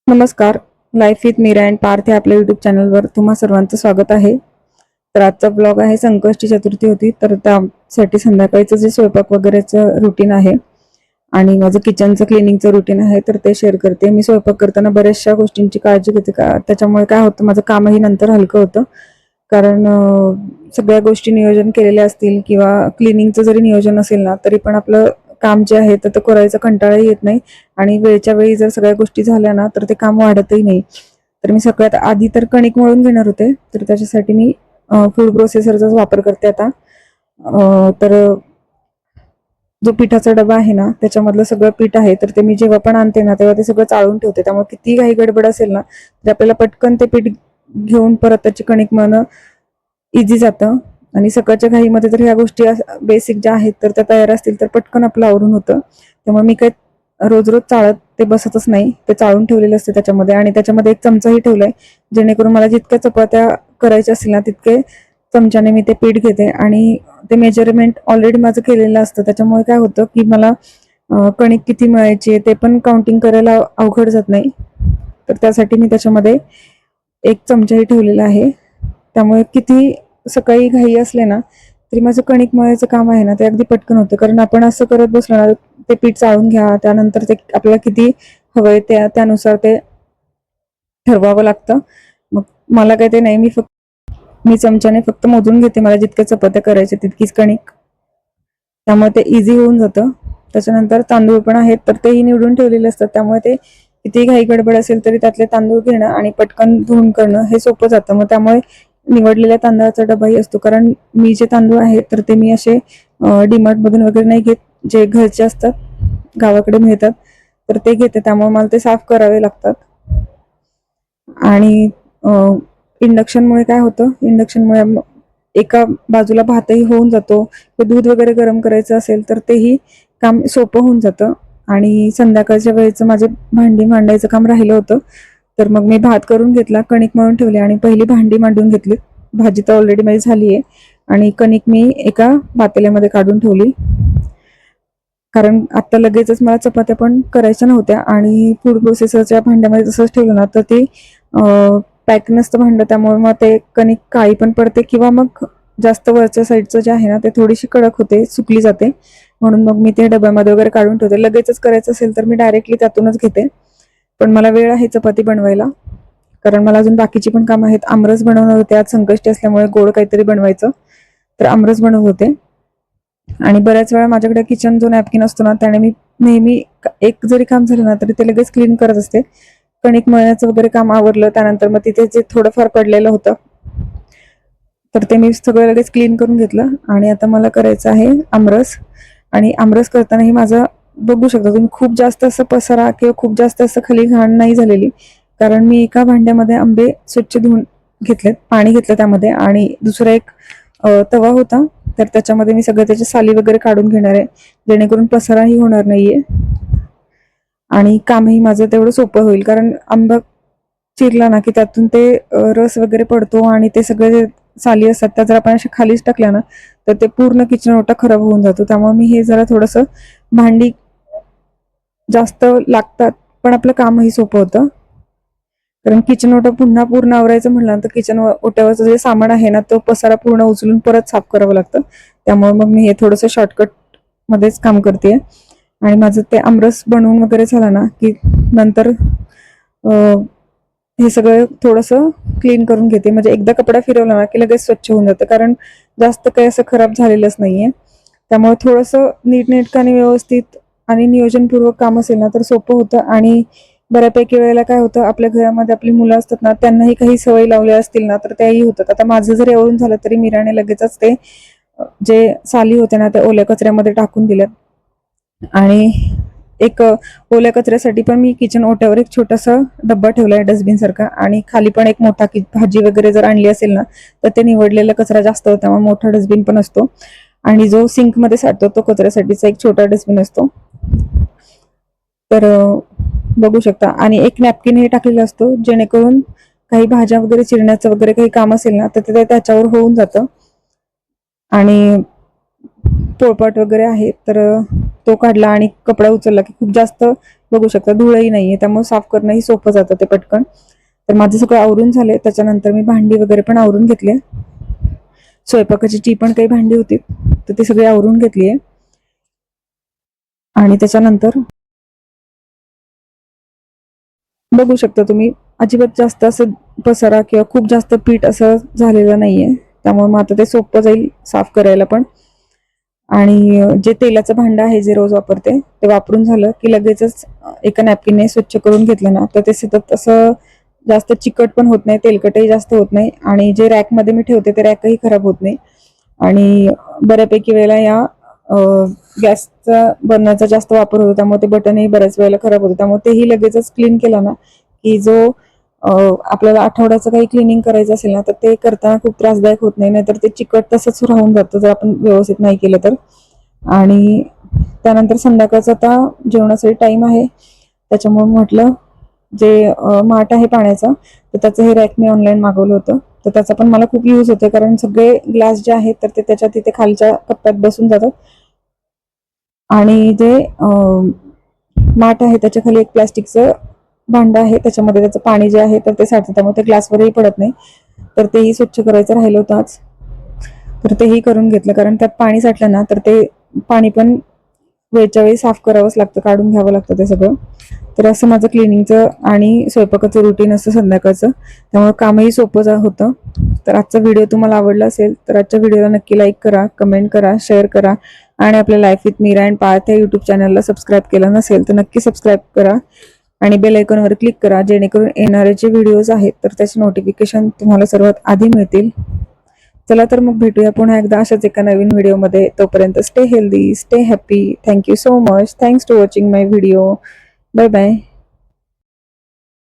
नमस्कार. Life with Meera and Parth या आपल्या यूट्यूब चॅनलवर तुम्हा सर्वांचं स्वागत आहे. तर आजचा ब्लॉग आहे, संकष्टी चतुर्थी होती तर त्यासाठी संध्याकाळीचं जे स्वयंपाक वगैरेचं रुटीन आहे आणि माझं किचनचं क्लिनिंगचं रुटीन आहे तर ते शेअर करते. मी स्वयंपाक करताना बऱ्याचशा गोष्टींची काळजी घेते त्याच्यामुळे काय होतं, माझं कामही नंतर हलकं होतं. कारण सगळ्या गोष्टी नियोजन केलेल्या असतील किंवा क्लिनिंगचं जरी नियोजन असेल ना तरी पण आपलं काम जे आहे तर ते करायचा कंटाळाही येत नाही आणि वेळच्या वेळी जर सगळ्या गोष्टी झाल्या ना तर ते काम वाढतही नाही. तर मी सगळ्यात आधी तर कणिक मळून घेणार होते, तर त्याच्यासाठी मी फूड प्रोसेसरचाच वापर करते आता. तर जो पिठाचा डबा आहे ना त्याच्यामधलं सगळं पीठ आहे तर ते मी जेव्हा पण आणते ना तेव्हा ते सगळं चाळून ठेवते. त्यामुळे किती काही गडबड असेल ना तर आपल्याला पटकन ते पीठ घेऊन परत त्याची कणिक मळणं इझी जातं. आणि सकाळच्या घाईमध्ये तर ह्या गोष्टी बेसिक ज्या आहेत तर त्या तयार असतील तर पटकन आपलं आवरून होतं. त्यामुळे मी काही रोज रोज चाळत ते बसतच नाही, ते चाळून ठेवलेलं असते त्याच्यामध्ये. आणि त्याच्यामध्ये एक चमचाही ठेवलाय जेणेकरून मला जितक्या चपात्या करायच्या असतील ना तितके चमच्याने मी ते पीठ घेते आणि ते मेजरमेंट ऑलरेडी माझं केलेलं असतं. त्याच्यामुळे काय होतं की मला कणिक किती मळायची ते पण काउंटिंग करायला अवघड जात नाही. तर त्यासाठी मी त्याच्यामध्ये एक चमचाही ठेवलेला आहे. त्यामुळे किती सकाळी घाई असले ना तरी माझं कणिक मळायचं काम आहे ना ते अगदी पटकन होतं. कारण आपण असं करत बसलो ना ते पीठ चाळून घ्या, त्यानंतर ते आपल्याला किती हवंय त्यानुसार ते ठरवावं लागतं. मग मला काय ते नाही, मी चमच्याने फक्त मोजून घेते, मला जितक्या चपात्या करायच्या तितकीच कणिक. त्यामुळे ते इझी होऊन जातं. त्याच्यानंतर तांदूळ पण आहेत तर तेही निवडून ठेवलेले असतात. त्यामुळे ते किती घाई गडबड असेल तरी त्यातले तांदूळ घेणं आणि पटकन धुवून करणं हे सोपं जातं. मग त्यामुळे निवडलेल्या तांदळाचा डबाही असतो. कारण मी जे तांदूळ आहेत तर ते मी असे डीमार्ट मधून वगैरे नाही घेत, जे घरचे असतात गावाकडे मिळतात तर ते घेते. त्यामुळे मला ते साफ करावे लागतात. आणि इंडक्शनमुळे काय होतं, इंडक्शनमुळे एका बाजूला भातही होऊन जातो. दूध वगैरे गरम करायचं असेल तर तेही काम सोपं होऊन जातं. आणि संध्याकाळच्या वेळेचं माझे भांडी मांडायचं काम राहिलं होतं तर मग मी भात करून घेतला, कणिक मळून ठेवली आणि पहिली भांडी मांडून घेतली. भाजी तर ऑलरेडी माझी झाली आहे आणि कणिक मी एका पातेल्यामध्ये काढून ठेवली. कारण आता लगेचच मला चपात्या पण करायच्या नव्हत्या आणि फूड प्रोसेसरच्या भांड्यामध्ये तसंच ठेवलं ना तर ते पॅक नसतं भांडं, त्यामुळे मग ते कणिक काळी पण पडते किंवा मग जास्त वरच्या साईडचं जे आहे ना ते थोडीशी कडक होते, सुकली जाते. म्हणून मग मी ते डब्यामध्ये वगैरे काढून ठेवते. लगेचच करायचं असेल तर मी डायरेक्टली त्यातूनच घेते. पण मला वेळ आहे चपाती बनवायला, कारण मला अजून बाकीची पण कामं आहेत. आमरस बनवणार होते, आज संकष्टी असल्यामुळे गोड काहीतरी बनवायचं तर आमरस बनवत होते. आणि बऱ्याच वेळा माझ्याकडे किचन जो नॅपकिन असतो ना त्याने मी नेहमी एक जरी काम झालं ना तरी ते लगेच क्लीन करत असते. कणिक मळण्याचं वगैरे काम आवरलं त्यानंतर मग तिथे जे थोडंफार पडलेलं होतं तर ते मी सगळं लगेच क्लीन करून घेतलं. आणि आता मला करायचं आहे आमरस. आणि आमरस करतानाही माझा बघू शकता तुम्ही खूप जास्त असं पसारा किंवा खूप जास्त असं खाली घाण नाही झालेली, कारण मी एका भांड्यामध्ये आंबे स्वच्छ धुवून घेतलेत, पाणी घेतलं त्यामध्ये आणि दुसरा एक तवा होता तर त्याच्यामध्ये मी सगळं त्याच्या साली वगैरे काढून घेणार आहे जेणेकरून पसाराही होणार नाहीये आणि कामही माझं तेवढं सोपं होईल. कारण आंबा चिरला ना की त्यातून ते रस वगैरे पडतो आणि ते सगळे साली असतात त्या जर आपण अशा खालीच टाकल्या ना तर ते पूर्ण किचन ओटा खराब होऊन जातो. त्यामुळे मी हे जरा थोडंसं भांडी जास्त लागतात पण आपलं कामही सोपं होतं. कारण किचन ओटा पुन्हा पूर्ण आवरायचं म्हटलं तर किचन ओट्यावरचं जे सामान आहे ना तो पसारा पूर्ण उचलून परत साफ करावं लागतं. त्यामुळे मग मी हे थोडंसं शॉर्टकट मध्येच काम करते. आणि माझं ते आमरस बनवून वगैरे झालं ना की नंतर हे सगळं थोडंसं क्लीन करून घेते. म्हणजे एकदा कपडा फिरवला ना की लगेच स्वच्छ होऊन जातं, कारण जास्त काही असं खराब झालेलंच नाहीये. त्यामुळे थोडंसं नीटनेटकं आणि व्यवस्थित आणि नियोजनपूर्वक काम असेल ना तर सोपं होतं. आणि बऱ्यापैकी वेळेला काय होतं, आपल्या घरामध्ये आपली मुलं असतात ना त्यांनाही काही सवय लावल्या असतील ना तर त्याही होतात. आता माझं जर एवढून झालं तरी मीराने लगेचच ते जे साली होते ना त्या ओल्या कचऱ्यामध्ये टाकून दिल्यात. आणि एक ओल्या कचऱ्यासाठी पण मी किचन ओट्यावर एक छोटासा डब्बा ठेवलाय डस्टबिन सारखा, आणि खाली पण एक मोठा, की भाजी वगैरे जर आणली असेल ना तर ते निवडलेला कचरा जास्त होता त्यामुळे मोठा डस्टबिन पण असतो. आणि जो सिंक मध्ये साठतो तो कचऱ्यासाठीचा एक छोटा डस्टबिन असतो. तर बघू शकता. आणि एक नॅपकिन हे टाकलेला असतो जेणेकरून काही भाज्या वगैरे चिरण्याचं वगैरे काही काम असेल ना तर ते त्याच्यावर होऊन जातं. आणि पोळपाट वगैरे आहे तर तो काढला आणि कपडा उचलला की खूप जास्त बघू शकता धुळही नाहीये, त्यामुळे साफ करणंही सोपं जातं ते पटकन. तर माझं सगळं आवरून झाले. त्याच्यानंतर मी भांडी वगैरे पण आवरून घेतली. स्वयंपाकाची ती पण काही भांडी होती तर ती सगळी आवरून घेतली आहे. आणि त्याच्यानंतर बघू शकता तुम्ही अजिबात जास्त असं पसारा किंवा खूप जास्त पीठ असं झालेलं नाहीये, त्यामुळे मग आता ते सोपं जाईल साफ करायला पण. आणि जे तेलाचं भांडं आहे जे रोज वापरते ते वापरून झालं की लगेचच एका नॅपकिनने स्वच्छ करून घेतलं ना तर ते सतत असं जास्त चिकट पण होत नाही, तेलकटही जास्त होत नाही, आणि जे रॅकमध्ये मी ठेवते ते रॅकही खराब होत नाही. आणि बऱ्यापैकी वेळेला या गॅसचा बर्नरचा जास्त वापर होतो, त्यामुळे ते बटनही बऱ्याच वेळेला खराब होतं. त्यामुळे तेही लगेचच क्लीन केलं ना की जो आपल्याला आठवड्याचं काही क्लिनिंग करायचं असेल ना तर ते करताना खूप त्रासदायक होत नाही, नाहीतर ते चिकट तसंच राहून जातं जर आपण व्यवस्थित नाही केलं तर. आणि त्यानंतर संध्याकाळचा आता जेवणासाठी टाइम आहे, त्याच्यामुळे म्हटलं जे माठ आहे पाण्याचा तर त्याचं हे रॅक मी ऑनलाईन मागवलं होतं. तर त्याचा पण मला खूप यूज होतो, कारण सगळे ग्लास जे आहेत तर ते त्याच्या तिथे खालच्या कप्प्यात बसून जातात. आणि जे माठ आहे त्याच्या खाली एक प्लास्टिकचं भांडं आहे, त्याच्यामध्ये त्याचं पाणी जे आहे तर ते साठतं, त्यामुळे ते ग्लासवरही पडत नाही. तर तेही स्वच्छ करायचं राहिलं होतं आज, तर तेही करून घेतलं. कारण त्यात पाणी साठलं ना तर ते पाणी पण वेळच्या वेळी साफ करावंच लागतं, काढून घ्यावं लागतं ते सगळं. तर असं माझं क्लिनिंगचं आणि स्वयंपाकाचं रुटीन असतं संध्याकाळचं, त्यामुळे कामही सोपं होतं. तर आजचा व्हिडिओ तुम्हाला आवडला असेल तर आजच्या व्हिडिओला नक्की लाईक करा, कमेंट करा, शेअर करा, आणि आपल्या life with Meera and Parth या यूट्यूब चॅनलला सबस्क्राईब केलं नसेल तर नक्की सबस्क्राईब करा आणि बेल आयकॉनवर क्लिक करा, जेणेकरून येणारे जे व्हिडिओज आहेत तर त्याचे नोटिफिकेशन तुम्हाला सर्वात आधी मिळतील. चला तर मग भेटूया पुन्हा एकदा अशाच एका नवीन व्हिडिओमध्ये. तोपर्यंत stay healthy, stay happy. Thank you so much. Thanks to watching my video. Bye bye.